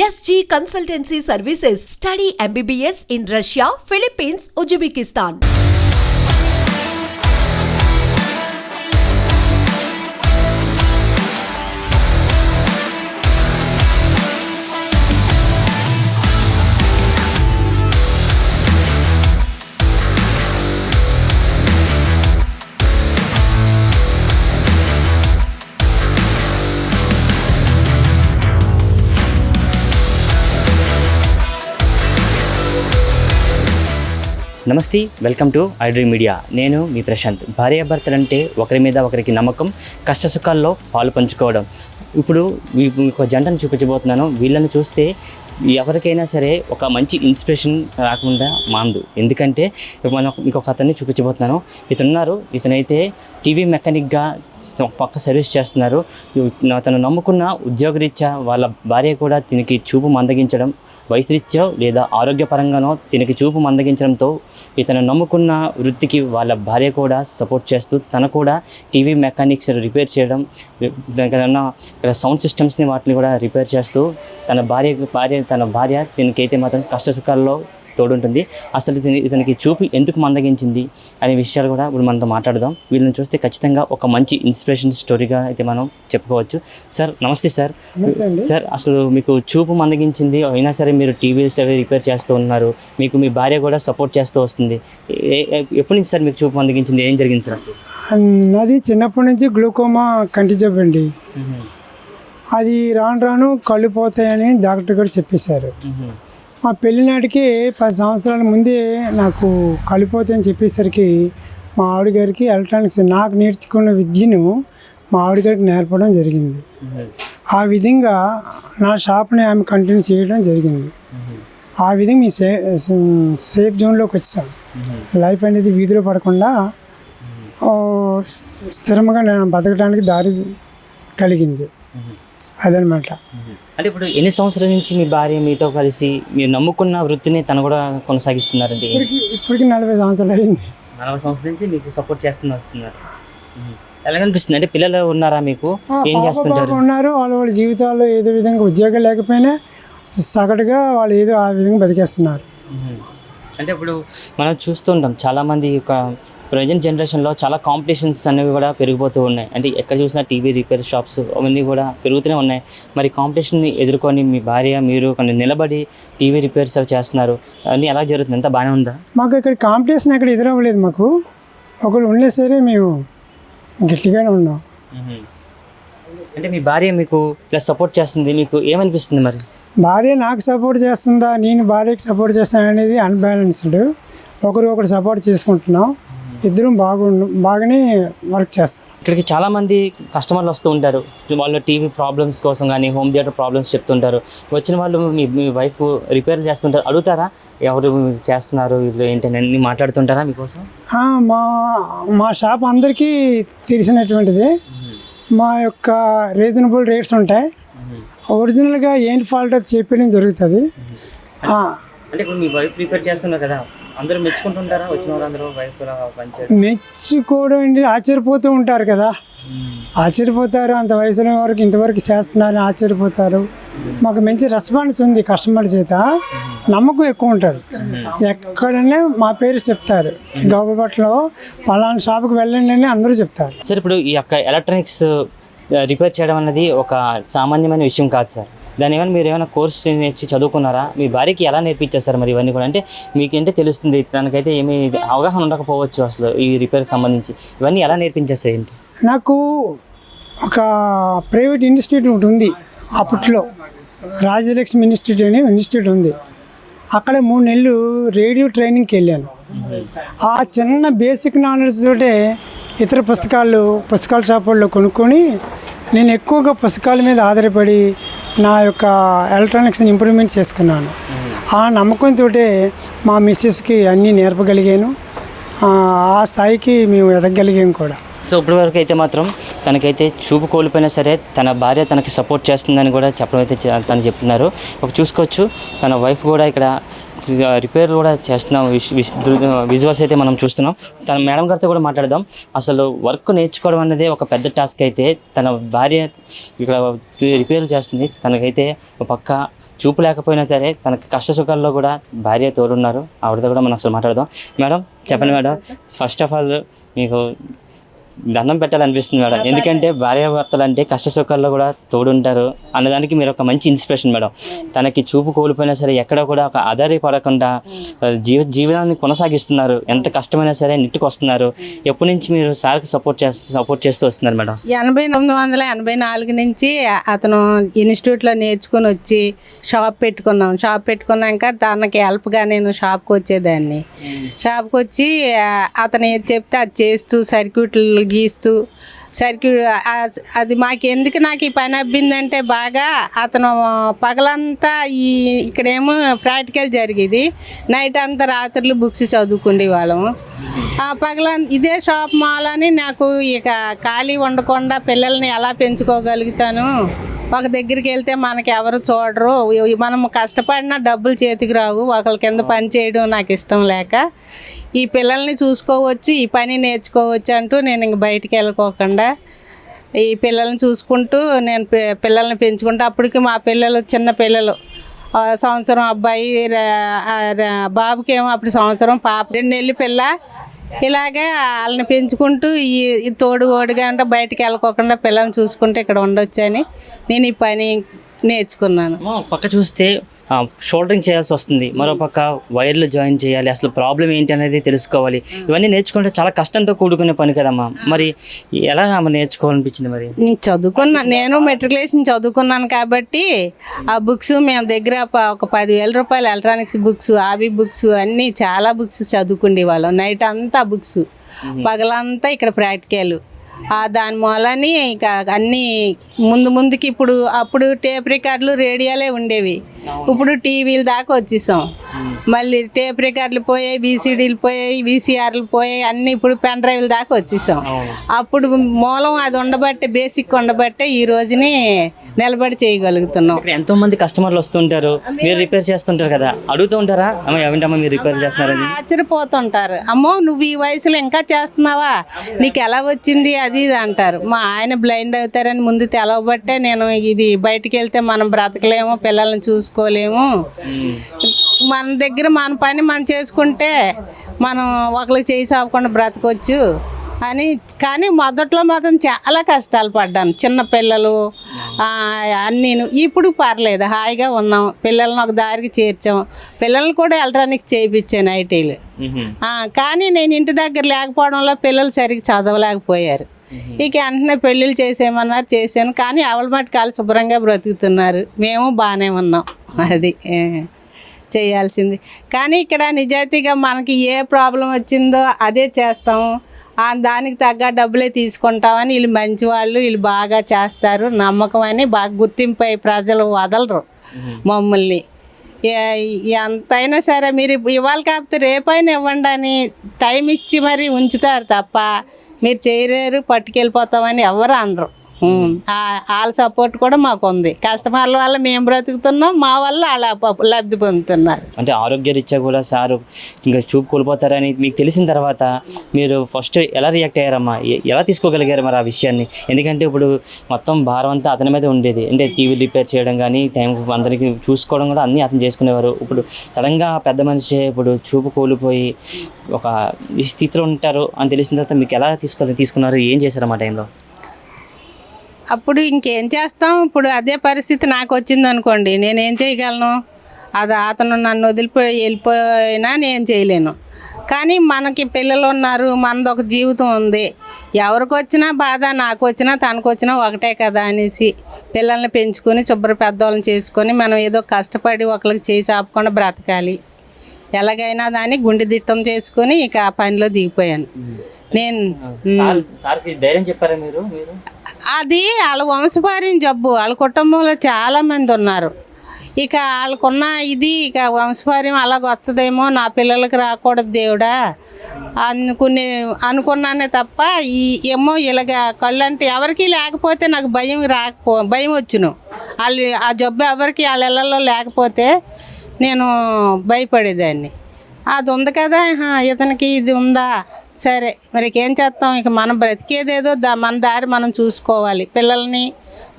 SG Consultancy Services. Study MBBS in Russia, Philippines, Uzbekistan. నమస్తే, welcome to iDream media. నేను మీ ప్రశాంత్. భార్యాభర్తలంటే ఒకరి మీద ఒకరికి నమ్మకం, కష్టసుఖాల్లో పాలు పంచుకోవడం. ఇప్పుడు ఒక జంటను చూపించబోతున్నాను. వీళ్ళని చూస్తే ఎవరికైనా సరే ఒక మంచి ఇన్స్పిరేషన్ రాకుండా మాందు. ఎందుకంటే మనం ఇంకొక అతన్ని చూపించబోతున్నాను. ఇతనైతే టీవీ మెకానిక్గా పక్క సర్వీస్ చేస్తున్నారు. అతను నమ్ముకున్న ఉద్యోగరీత్యా వాళ్ళ భార్య కూడా దీనికి చూపు మందగించడం, వయసురీత్యా లేదా ఆరోగ్యపరంగానో దీనికి చూపు మందగించడంతో ఇతను నమ్ముకున్న వృత్తికి వాళ్ళ భార్య కూడా సపోర్ట్ చేస్తూ తను కూడా టీవీ మెకానిక్స్ రిపేర్ చేయడం, ఇక్కడ సౌండ్ సిస్టమ్స్ని వాటిని కూడా రిపేర్ చేస్తూ తన భార్య దీనికైతే మాత్రం కష్టసుఖాల్లో తోడుంటుంది. అసలు ఇతనికి చూపు ఎందుకు మందగించింది అనే విషయాలు కూడా ఇప్పుడు మనతో మాట్లాడదాం. వీళ్ళని చూస్తే ఖచ్చితంగా ఒక మంచి ఇన్స్పిరేషన్ స్టోరీగా అయితే మనం చెప్పుకోవచ్చు. సార్ నమస్తే. సార్ అసలు మీకు చూపు మందగించింది అయినా సరే మీరు టీవీస్ అవి రిపేర్ చేస్తూ ఉన్నారు, మీకు మీ భార్య కూడా సపోర్ట్ చేస్తూ వస్తుంది. ఎప్పటి నుంచి సార్ మీకు చూపు మందగించింది, ఏం జరిగింది సార్? అసలు నాది చిన్నప్పటి నుంచి గ్లూకోమా కంటి జబ్బు అండి. అది రాను కళ్ళు పోతాయని డాక్టర్ గారు చెప్పేశారు. మా పెళ్ళినాటికి 10 సంవత్సరాల ముందే నాకు కలిపోతాయని చెప్పేసరికి మా ఆవిడ గారికి ఎలక్ట్రానిక్స్ నాకు నేర్చుకున్న విద్యను మా ఆవిడ గారికి నేర్పడం జరిగింది. ఆ విధంగా నా షాప్ని ఆమె కంటిన్యూ చేయడం జరిగింది. ఆ విధంగా మీ సేఫ్ జోన్లోకి వచ్చాం. లైఫ్ అనేది వీధిలో పడకుండా స్థిరంగా నేను బతకడానికి దారి కలిగింది. అదనమాట. అంటే ఇప్పుడు ఎన్ని సంవత్సరాల నుంచి మీ భార్య మీతో కలిసి మీరు నమ్ముకున్న వృత్తిని తను కూడా కొనసాగిస్తున్నారండి? ఇప్పటికి 40 సంవత్సరాలు అయింది. 40 సంవత్సరాల నుంచి మీకు సపోర్ట్ వస్తున్నారు. ఎలా అనిపిస్తుంది? అంటే పిల్లలు ఉన్నారా మీకు? ఏం చేస్తుంటారు? ఉన్నారు. వాళ్ళ జీవితాల్లో ఏదో విధంగా ఉద్యోగం లేకపోయినా సగటుగా వాళ్ళు ఏదో ఆ విధంగా బతికేస్తున్నారు. అంటే ఇప్పుడు మనం చూస్తుంటాం చాలామంది యొక్క ప్రజెంట్ జనరేషన్లో చాలా కాంపిటీషన్స్ అనేవి కూడా పెరిగిపోతూ ఉన్నాయి. అంటే ఎక్కడ చూసినా టీవీ రిపేర్ షాప్స్ అవన్నీ కూడా పెరుగుతూనే ఉన్నాయి. మరి కాంపిటీషన్ని ఎదుర్కొని మీ భార్య మీరు కొన్ని నిలబడి టీవీ రిపేర్స్ అవి చేస్తున్నారు. అన్నీ ఎలా జరుగుతుంది? ఎంత బాగానే ఉందా? మాకు ఇక్కడ కాంపిటీషన్ ఎక్కడ ఎదురవ్వలేదు. మాకు ఒకళ్ళు ఉండే సరే మేము గట్టిగానే ఉన్నాం. అంటే మీ భార్య మీకు ఇలా సపోర్ట్ చేస్తుంది, మీకు ఏమనిపిస్తుంది? మరి భార్య నాకు సపోర్ట్ చేస్తుందా, నేను భార్యకి సపోర్ట్ చేస్తాను అనేది అన్బ్యాలెన్స్డ్. ఒకరు సపోర్ట్ చేసుకుంటున్నాం. ఇద్దరం బాగానే వర్క్ చేస్తాం. ఇక్కడికి చాలామంది కస్టమర్లు వస్తూ ఉంటారు. వాళ్ళు టీవీ ప్రాబ్లమ్స్ కోసం కానీ హోమ్ థియేటర్ ప్రాబ్లమ్స్ చెప్తుంటారు. వచ్చిన వాళ్ళు మీ వైఫ్ రిపేర్ చేస్తుంటారు, అడుగుతారా ఎవరు చేస్తున్నారు వీళ్ళు ఏంటని అన్ని మాట్లాడుతుంటారా మీకోసం? మా షాప్ అందరికీ తెలిసినటువంటిది. మా యొక్క రీజనబుల్ రేట్స్ ఉంటాయి. ఒరిజినల్గా ఏం ఫాల్ట్ అది చెప్పడం జరుగుతుంది. అంటే ఇప్పుడు మీ వైఫ్ రిపేర్ చేస్తున్నారు కదా, అందరూ మెచ్చుకుంటుంటారా? వచ్చిన వాళ్ళందరూ వైఫ్ మెచ్చుకోవడం అండి, ఆశ్చర్యపోతూ ఉంటారు కదా. ఆశ్చర్యపోతారు. అంత వయసులో వరకు ఇంతవరకు చేస్తున్నారని ఆశ్చర్యపోతారు. మాకు మంచి రెస్పాన్స్ ఉంది కస్టమర్ చేత. నమ్మకం ఎక్కువ ఉంటుంది. ఎక్కడనే మా పేరు చెప్తారు. గౌబపట్లో పలానా షాప్కి వెళ్ళండి అని అందరూ చెప్తారు. సార్ ఇప్పుడు ఈ యొక్క ఎలక్ట్రానిక్స్ రిపేర్ చేయడం అన్నది ఒక సామాన్యమైన విషయం కాదు సార్. దాని ఏమైనా మీరు ఏమైనా కోర్స్ నేర్చి చదువుకున్నారా? మీ భార్యకి ఎలా నేర్పించేస్తారు మరి ఇవన్నీ కూడా? అంటే మీకేంటే తెలుస్తుంది, తనకైతే ఏమీ అవగాహన ఉండకపోవచ్చు అసలు ఈ రిపేర్కి సంబంధించి. ఇవన్నీ ఎలా నేర్పించేస్తారు ఏంటి? నాకు ఒక ప్రైవేట్ ఇన్స్టిట్యూట్ ఉంది. అప్పట్లో రాజలక్ష్మి ఇన్స్టిట్యూట్ అనే ఇన్స్టిట్యూట్ ఉంది. అక్కడ 3 నెలలు రేడియో ట్రైనింగ్కి వెళ్ళాను. ఆ చిన్న బేసిక్ నాలెడ్జ్ తోటే ఇతర పుస్తకాల షాపుల్లో కొనుక్కొని నేను ఎక్కువగా పుస్తకాల మీద ఆధారపడి నా యొక్క ఎలక్ట్రానిక్స్ని ఇంప్రూవ్మెంట్ చేసుకున్నాను. ఆ నమ్మకంతో మా మిస్సెస్కి అన్నీ నేర్పగలిగాను. ఆ స్థాయికి మేము ఎదగలిగాము కూడా. సో ఇప్పటి వరకు అయితే మాత్రం తనకైతే చూపు కోల్పోయినా సరే తన భార్య తనకి సపోర్ట్ చేస్తుందని కూడా చెప్పడం అయితే తను చెప్తున్నారు. ఒక చూసుకోవచ్చు తన వైఫ్ కూడా ఇక్కడ రిపేర్ కూడా చేస్తున్నాం. విజువల్స్ అయితే మనం చూస్తున్నాం. తన మేడం గారితో కూడా మాట్లాడదాం. అసలు వర్క్ నేర్చుకోవడం అనేది ఒక పెద్ద టాస్క్ అయితే తన భార్య ఇక్కడ రిపేర్ చేస్తుంది. తనకైతే ఒక పక్క చూపు లేకపోయినా సరే తనకి కష్ట సుఖాల్లో కూడా భార్య తోడున్నారు. ఆవిడతో కూడా మనం అసలు మాట్లాడదాం. మేడం చెప్పండి మేడం, ఫస్ట్ ఆఫ్ ఆల్ మీకు దండం పెట్టాలనిపిస్తుంది మేడం, ఎందుకంటే భార్యాభర్తలు అంటే కష్ట సుఖాల్లో కూడా తోడుంటారు అన్నదానికి మీరు ఒక మంచి ఇన్స్పిరేషన్ మేడం. తనకి చూపు కోల్పోయినా సరే ఎక్కడ కూడా ఒక ఆధారపడకుండా జీవనాన్ని కొనసాగిస్తున్నారు. ఎంత కష్టమైనా సరే నిట్టుకు వస్తున్నారు. ఎప్పటి నుంచి మీరు సార్కి సపోర్ట్ చేస్తూ వస్తున్నారు మేడం? 1984 నుంచి అతను ఇన్స్టిట్యూట్లో నేర్చుకుని వచ్చి షాప్ పెట్టుకున్నాక తనకి హెల్ప్గా నేను షాప్కి వచ్చేదాన్ని. షాప్కి వచ్చి అతను ఏది చెప్తే అది చేస్తూ సర్క్యూట్లు గీస్తూ అది మాకెందుకు నాకు ఈ పని అబ్బిందంటే బాగా అతను పగలంతా ఇక్కడేమో ప్రాక్టికల్ జరిగేది, నైట్ అంతా రాత్రులు బుక్స్ చదువుకునే వాళ్ళము. ఇదే షాప్ మాలని నాకు ఇక ఖాళీ ఉండకుండా పిల్లల్ని ఎలా పెంచుకోగలుగుతాను, ఒక దగ్గరికి వెళ్తే మనకి ఎవరు చూడరు, మనం కష్టపడినా డబ్బులు చేతికి రావు, ఒకరి కింద పని చేయడం నాకు ఇష్టం లేక ఈ పిల్లల్ని చూసుకోవచ్చు, ఈ పని నేర్చుకోవచ్చు అంటూ నేను ఇంక బయటికి వెళ్ళకోకుండా ఈ పిల్లల్ని చూసుకుంటూ నేను పిల్లల్ని పెంచుకుంటూ, అప్పటికి మా పిల్లలు చిన్న పిల్లలు, సంవత్సరం అబ్బాయి, బాబుకి ఏమో అప్పుడు సంవత్సరం, పాప 2 నెలల పిల్ల. ఇలాగే వాళ్ళని పెంచుకుంటూ ఈ తోడుగా అంటే బయటికి వెళ్ళకోకుండా పిల్లల్ని చూసుకుంటూ ఇక్కడ ఉండొచ్చని నేను ఈ పని నేర్చుకున్నాను. పక్క చూస్తే షోల్డరింగ్ చేయాల్సి వస్తుంది, మరోపక్క వైర్లు జాయిన్ చేయాలి, అసలు ప్రాబ్లం ఏంటి అనేది తెలుసుకోవాలి. ఇవన్నీ నేర్చుకుంటే చాలా కష్టంతో కూడుకునే పని కదమ్మా. మరి ఎలా నేర్చుకోవాలనిపించింది? మరి నేను మెట్రికులేషన్ చదువుకున్నాను కాబట్టి ఆ బుక్స్ మేము దగ్గర ఒక 10,000 రూపాయలు ఎలక్ట్రానిక్స్ బుక్స్, ఆబీ బుక్స్ అన్నీ చాలా బుక్స్ చదువుకుండే వాళ్ళం. నైట్ అంతా బుక్స్, పగలంతా ఇక్కడ ప్రాక్టికల్. దాని మూలని ఇక అన్నీ ముందుకి అప్పుడు టేప్ రికార్డులు, రేడియోలే ఉండేవి. ఇప్పుడు టీవీల దాకా వచ్చేసాం. మళ్ళీ టేప్ రికార్డులు పోయాయి, బీసీడీలు పోయాయి, వీసీఆర్లు పోయాయి, అన్నీ ఇప్పుడు పెన్ డ్రైవ్ల దాకా వచ్చేసాం. అప్పుడు మూలం అది ఉండబట్టే, బేసిక్ ఉండబట్టే ఈ రోజుని నిలబడి చేయగలుగుతున్నాం. ఎంతో మంది కస్టమర్లు వస్తుంటారు, మీరు రిపేర్ చేస్తుంటారు కదా, అడుగుతూ ఉంటారా అమ్మ ఏమిటమ్మా మీరు రిపేర్ చేస్తున్నారని? ఆశ్చర్యపోతుంటారు. అమ్మో నువ్వు ఈ వయసులో ఇంకా చేస్తున్నావా, నీకు ఎలా వచ్చింది అది అంటారు. మా ఆయన బ్లైండ్ అవుతారని ముందు తెలవబట్టే నేను ఇది బయటికి వెళ్తే మనం బ్రతకలేము, పిల్లల్ని చూసుకోలేము, మన దగ్గర మన పని మనం చేసుకుంటే మనం ఒకరికి చేయి చాపకుండా బ్రతకొచ్చు అని. కానీ మొదట్లో మాత్రం చాలా కష్టాలు పడ్డాను. చిన్న పిల్లలు అన్నీ. ఇప్పుడు పర్లేదు, హాయిగా ఉన్నాం. పిల్లల్ని ఒక దారికి చేర్చాం. పిల్లల్ని కూడా ఎలక్ట్రానిక్స్ చేయించాను, ఐటీలు. కానీ నేను ఇంటి దగ్గర లేకపోవడంలో పిల్లలు సరిగ్గా చదవలేకపోయారు. ఇక వెంటనే పెళ్ళిళ్ళు చేసేయమన్నారు, చేశాను. కానీ అవల మట్టుకు వాళ్ళు శుభ్రంగా బ్రతుకుతున్నారు, మేము బాగానే ఉన్నాం. అది చేయాల్సింది. కానీ ఇక్కడ నిజాయితీగా మనకి ఏ ప్రాబ్లం వచ్చిందో అదే చేస్తాము, దానికి తగ్గ డబ్బులే తీసుకుంటామని వీళ్ళు మంచివాళ్ళు, వీళ్ళు బాగా చేస్తారు, నమ్మకం అని బాగా గుర్తింపు ప్రజలు వదలరు మమ్మల్ని. ఎంతైనా సరే మీరు ఇవాళ కాకపోతే రేపైనా ఇవ్వండి అని టైం ఇచ్చి మరి ఉంచుతారు తప్ప మీరు చేయలేరు, పట్టుకెళ్ళిపోతామని ఎవరు అనరు. వాళ్ళ సపోర్ట్ కూడా మాకు ఉంది. కస్టమర్ల వల్ల మేము బ్రతుకుతున్నాం, మా వల్ల వాళ్ళ లబ్ధి పొందుతున్నారు. అంటే ఆరోగ్యరీత్యా కూడా సారు ఇంకా చూపు కోల్పోతారని మీకు తెలిసిన తర్వాత మీరు ఫస్ట్ ఎలా రియాక్ట్ అయ్యారమ్మా, ఎలా తీసుకోగలిగారు మరి ఆ విషయాన్ని? ఎందుకంటే ఇప్పుడు మొత్తం భారం అంతా అతని మీద ఉండేది. అంటే టీవీ రిపేర్ చేయడం కానీ, టైం అందరికీ చూసుకోవడం కూడా అన్నీ అతను చేసుకునేవారు. ఇప్పుడు సడన్గా పెద్ద మనిషి ఇప్పుడు చూపు కోల్పోయి ఒక ఈ స్థితిలో ఉంటారు అని తెలిసిన తర్వాత మీకు ఎలా తీసుకున్నారు, ఏం చేశారు ఆ టైంలో? అప్పుడు ఇంకేం చేస్తాం, ఇప్పుడు అదే పరిస్థితి నాకు వచ్చింది అనుకోండి, నేనేం చేయగలను? అతను నన్ను వెళ్ళిపోయినా నేను చేయలేను. కానీ మనకి పిల్లలు ఉన్నారు, మనది ఒక జీవితం ఉంది. ఎవరికి వచ్చినా బాధ, నాకు వచ్చినా తనకు వచ్చినా ఒకటే కదా అనేసి పిల్లల్ని పెంచుకొని శుభ్ర పెద్దవాళ్ళని చేసుకొని మనం ఏదో కష్టపడి ఒకరికి చేయి చాపకుండా బ్రతకాలి. ఎలాగైనా దాన్ని గుండె దిట్టం చేసుకొని ఇక ఆ పనిలో దిగిపోయాను నేను. ధైర్యం చెప్పారా మీరు? అది వాళ్ళ వంశపార్యం జబ్బు, వాళ్ళ కుటుంబంలో చాలామంది ఉన్నారు. ఇక వాళ్ళకున్న ఇది ఇక వంశపార్యం అలాగ వస్తుందేమో, నా పిల్లలకి రాకూడదు దేవుడా అనుకున్నానే తప్ప ఏమో ఇలాగ కళ్ళు అంటే ఎవరికి లేకపోతే నాకు భయం వచ్చును. వాళ్ళు ఆ జబ్బు ఎవరికి వాళ్ళ ఇళ్ళల్లో లేకపోతే నేను భయపడేదాన్ని. అది ఉంది కదా, ఇతనికి ఇది ఉందా, సరే మరి ఏం చేస్తాం, ఇక మనం బ్రతికేదేదో మన దారి మనం చూసుకోవాలి, పిల్లల్ని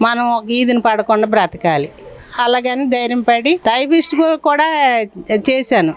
మనం ఒక ఈదిని పడకుండా బ్రతకాలి. అలాగని ధైర్యం పడి టైపిస్ట్ కూడా చేశాను.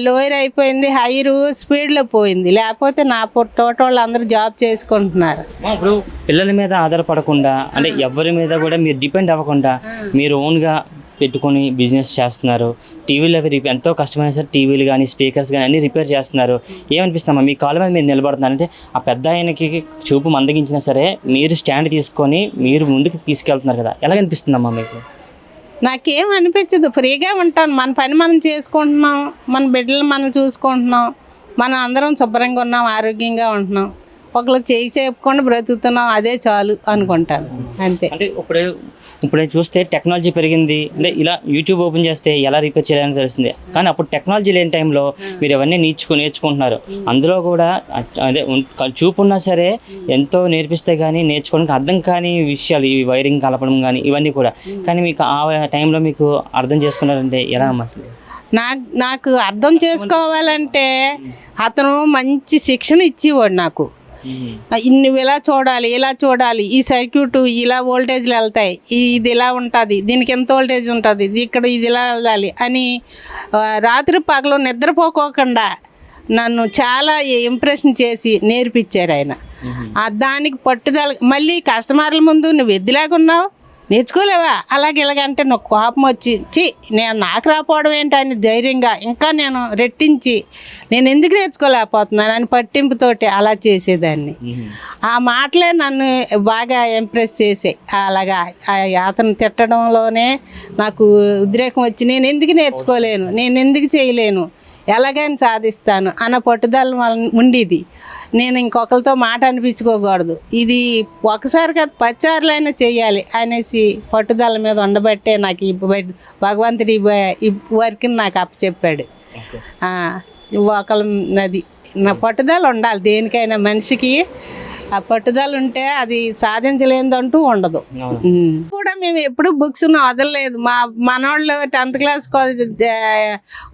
లోయర్ అయిపోయింది, హైర్ స్పీడ్లో పోయింది. లేకపోతే నా తోట వాళ్ళు అందరూ జాబ్ చేసుకుంటున్నారు. ఇప్పుడు పిల్లల మీద ఆధారపడకుండా అంటే ఎవరి మీద కూడా మీరు డిపెండ్ అవ్వకుండా మీరు ఓన్గా పెట్టుకొని బిజినెస్ చేస్తున్నారు. టీవీలు అవి ఎంతో కష్టమైన సరే టీవీలు కానీ స్పీకర్స్ కానీ అన్నీ రిపేర్ చేస్తున్నారు. ఏమనిపిస్తుందమ్మా మీ కాళ్ళ మీద మీరు నిలబడుతున్నారంటే ఆ పెద్ద ఆయనకి చూపు మందగించినా సరే మీరు స్టాండ్ తీసుకొని మీరు ముందుకు తీసుకెళ్తున్నారు కదా, ఎలాగనిపిస్తుందమ్మా మీకు? నాకేం అనిపించదు, ఫ్రీగా ఉంటాను. మన పని మనం చేసుకుంటున్నాం, మన బిడ్డలు మనం చూసుకుంటున్నాం, మనం అందరం శుభ్రంగా ఉన్నాం, ఆరోగ్యంగా ఉంటున్నాం, ఒకళ్ళు చేయి చెప్పుకొని బ్రతుకుతున్నాం, అదే చాలు అనుకుంటాను అంతే. అంటే ఇప్పుడు చూస్తే టెక్నాలజీ పెరిగింది, అంటే ఇలా యూట్యూబ్ ఓపెన్ చేస్తే ఎలా రిపేర్ చేయాలని తెలిసిందే. కానీ అప్పుడు టెక్నాలజీ లేని టైంలో మీరు అవన్నీ నేర్చుకుంటున్నారు. అందులో కూడా అదే చూపు ఉన్నా సరే ఎంతో నేర్పిస్తే కానీ నేర్చుకోవడానికి అర్థం కాని విషయాలు, ఈ వైరింగ్ కలపడం కానీ ఇవన్నీ కూడా. కానీ మీకు ఆ టైంలో మీకు అర్థం చేసుకున్నారంటే ఎలా అమ్మా? నాకు అర్థం చేసుకోవాలంటే అతను మంచి శిక్షణ ఇచ్చేవాడు నాకు. నువ్వు ఇలా చూడాలి, ఈ సర్క్యూట్ ఇలా వోల్టేజ్లు వెళ్తాయి, ఇది ఇలా ఉంటుంది, దీనికి ఎంత వోల్టేజ్ ఉంటుంది, ఇక్కడ ఇది ఇలా వెళ్ళాలి అని రాత్రి పగలు నిద్రపోకోకుండా నన్ను చాలా ఇంప్రెషన్ చేసి నేర్పించారు ఆయన. దానికి పట్టుదల. మళ్ళీ కస్టమర్ల ముందు నువ్వు ఎద్దులాగున్నావు, నేర్చుకోలేవా, ఇలాగంటే నాకు కోపం వచ్చి నాకు రాకపోవడం ఏంటి అని ధైర్యంగా ఇంకా నేను రెట్టించి నేను ఎందుకు నేర్చుకోలేకపోతున్నాను అని పట్టింపుతోటి అలా చేసేదాన్ని. ఆ మాటలే నన్ను బాగా ఇంప్రెస్ చేసాయి. అలాగా అతను తిట్టడంలోనే నాకు ఉద్రేకం వచ్చి నేను ఎందుకు నేర్చుకోలేను, నేను ఎందుకు చేయలేను, ఎలాగైనా సాధిస్తాను అన్న పట్టుదల ఉండేది. నేను ఇంకొకరితో మాట అనిపించుకోకూడదు, ఇది ఒకసారి కాదు 10 సార్లైనా చేయాలి అనేసి పట్టుదల మీద ఉండబట్టే నాకు భగవంతుడి ఈ వర్క్ని నాకు అప్పచెప్పాడు. అది నా పట్టుదల ఉండాలి దేనికైనా. మనిషికి ఆ పట్టుదల ఉంటే అది సాధించలేదంటూ ఉండదు. కూడా మేము ఎప్పుడు బుక్స్ వదలలేదు. మా మనోళ్ళు 10th క్లాస్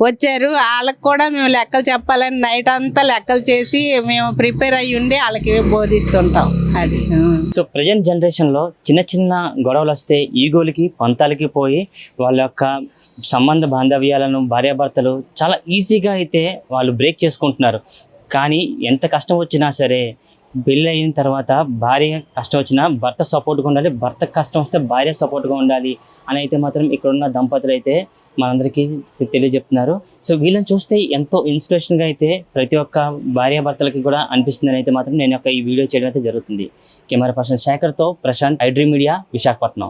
వచ్చారు, వాళ్ళకి కూడా మేము లెక్కలు చెప్పాలని నైట్ అంతా లెక్కలు చేసి మేము ప్రిపేర్ అయ్యి ఉండి వాళ్ళకి బోధిస్తుంటాం. అది సో ప్రజెంట్ జనరేషన్లో చిన్న చిన్న గొడవలు వస్తే ఈగోలకి పంతాలకి పోయి వాళ్ళ యొక్క సంబంధ బాంధవ్యాలను భార్యాభర్తలు చాలా ఈజీగా అయితే వాళ్ళు బ్రేక్ చేసుకుంటున్నారు. కానీ ఎంత కష్టం వచ్చినా సరే పెళ్ళి అయిన తర్వాత భార్య కష్టం వచ్చినా భర్త సపోర్ట్గా ఉండాలి, భర్త కష్టం వస్తే భార్య సపోర్ట్గా ఉండాలి అని అయితే మాత్రం ఇక్కడున్న దంపతులు అయితే మనందరికీ తెలియజెప్తున్నారు. సో వీళ్ళని చూస్తే ఎంతో ఇన్స్పిరేషన్గా అయితే ప్రతి ఒక్క భార్యాభర్తలకి కూడా అనిపిస్తుందని అయితే మాత్రం నేను ఈ వీడియో చేయడం అయితే జరుగుతుంది. కెమెరా పర్సన్ శేఖర్తో Prashanth, I Dream Media, Visakhapatnam.